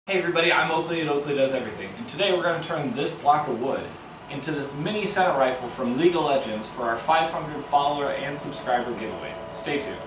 Hey everybody, I'm Oakley at Oakley Does Everything, and today we're going to turn this block of wood into this mini Senna rifle from League of Legends for our 500 follower and subscriber giveaway. Stay tuned.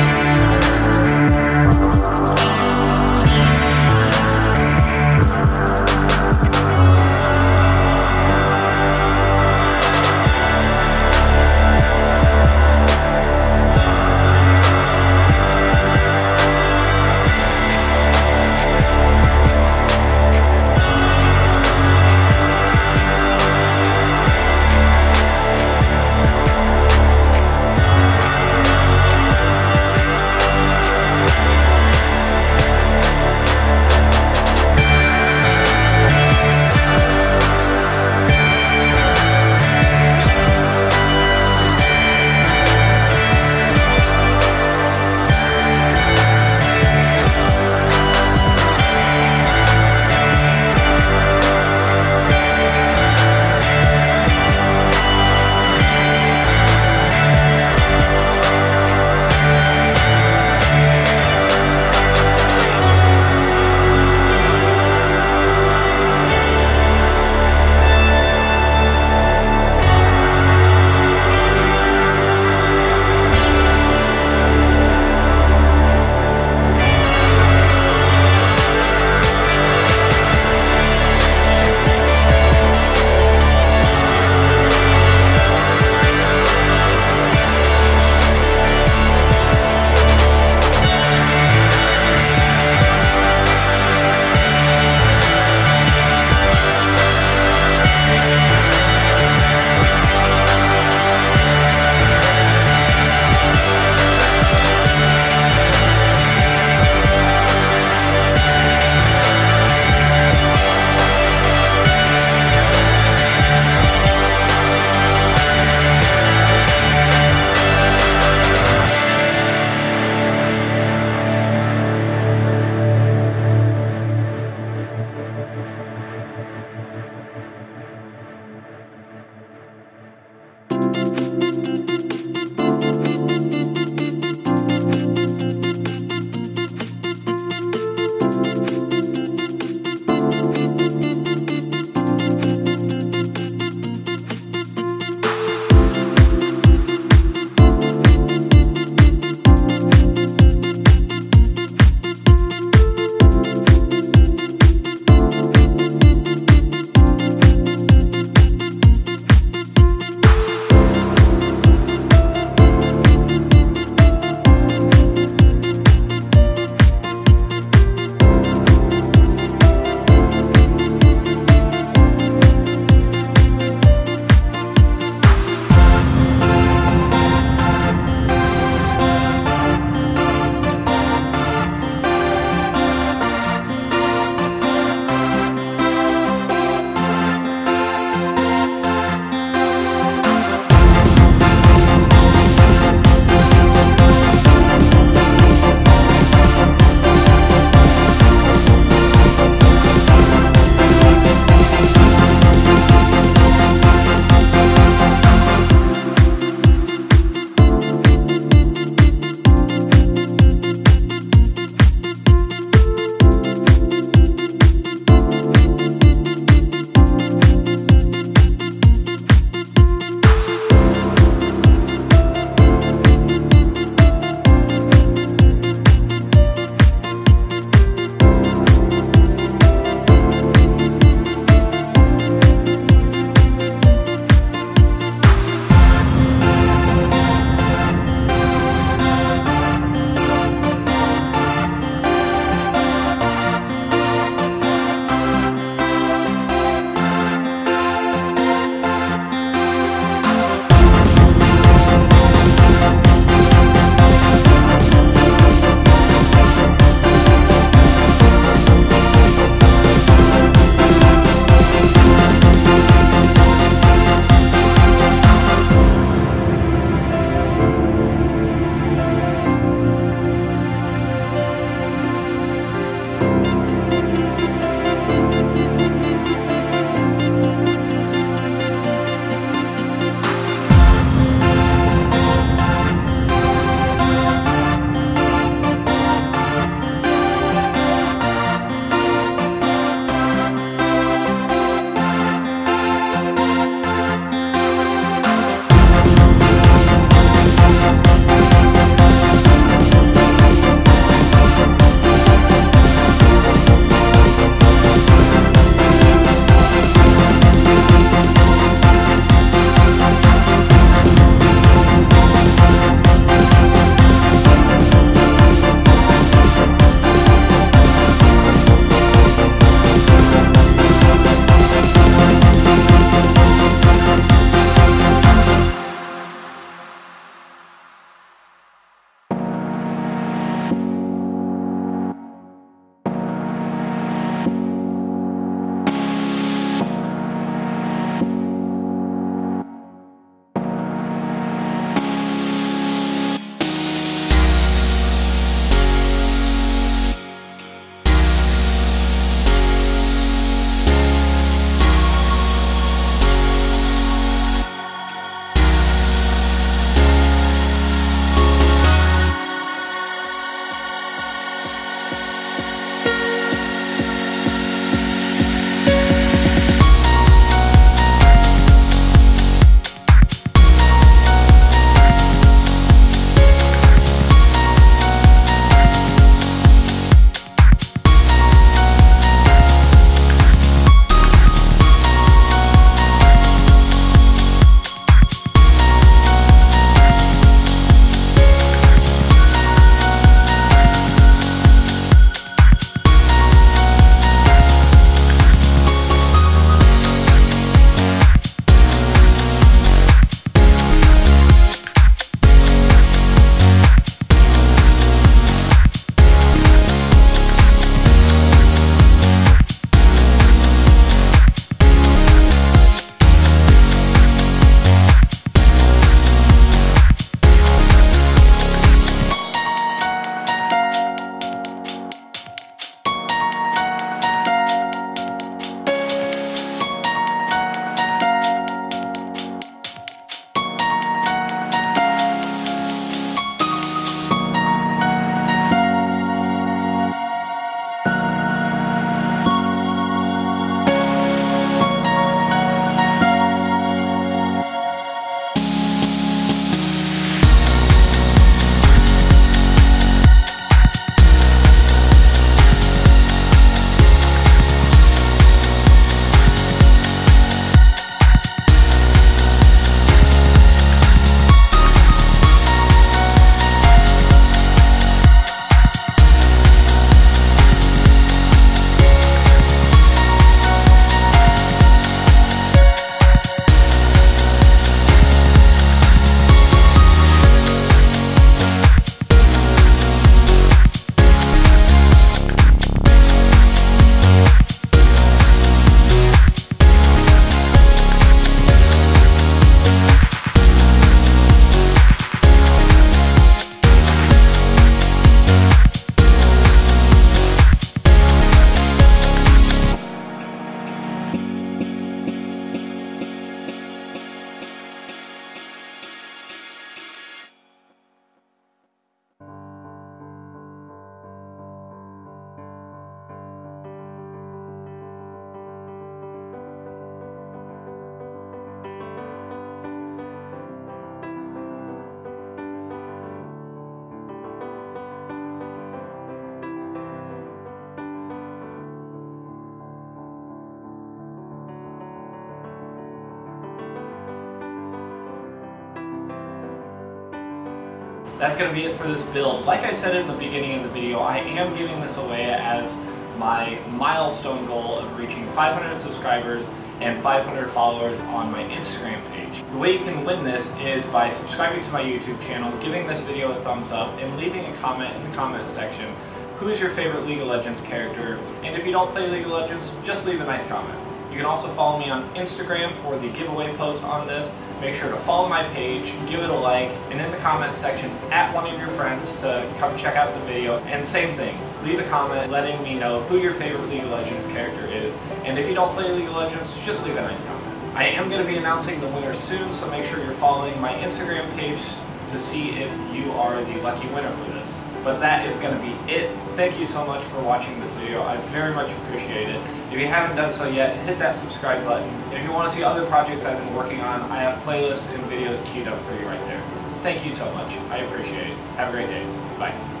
That's going to be it for this build. Like I said in the beginning of the video, I am giving this away as my milestone goal of reaching 500 subscribers and 500 followers on my Instagram page. The way you can win this is by subscribing to my YouTube channel, giving this video a thumbs up, and leaving a comment in the comment section. Who is your favorite League of Legends character? And if you don't play League of Legends, just leave a nice comment. You can also follow me on Instagram for the giveaway post on this. Make sure to follow my page, give it a like, and in the comment section, at one of your friends to come check out the video. And same thing, leave a comment letting me know who your favorite League of Legends character is. And if you don't play League of Legends, just leave a nice comment. I am going to be announcing the winner soon, so make sure you're following my Instagram page to see if you are the lucky winner for this. But that is going to be it. Thank you so much for watching this video. I very much appreciate it. If you haven't done so yet, hit that subscribe button. And if you want to see other projects I've been working on, I have playlists and videos queued up for you right there. Thank you so much. I appreciate it. Have a great day. Bye.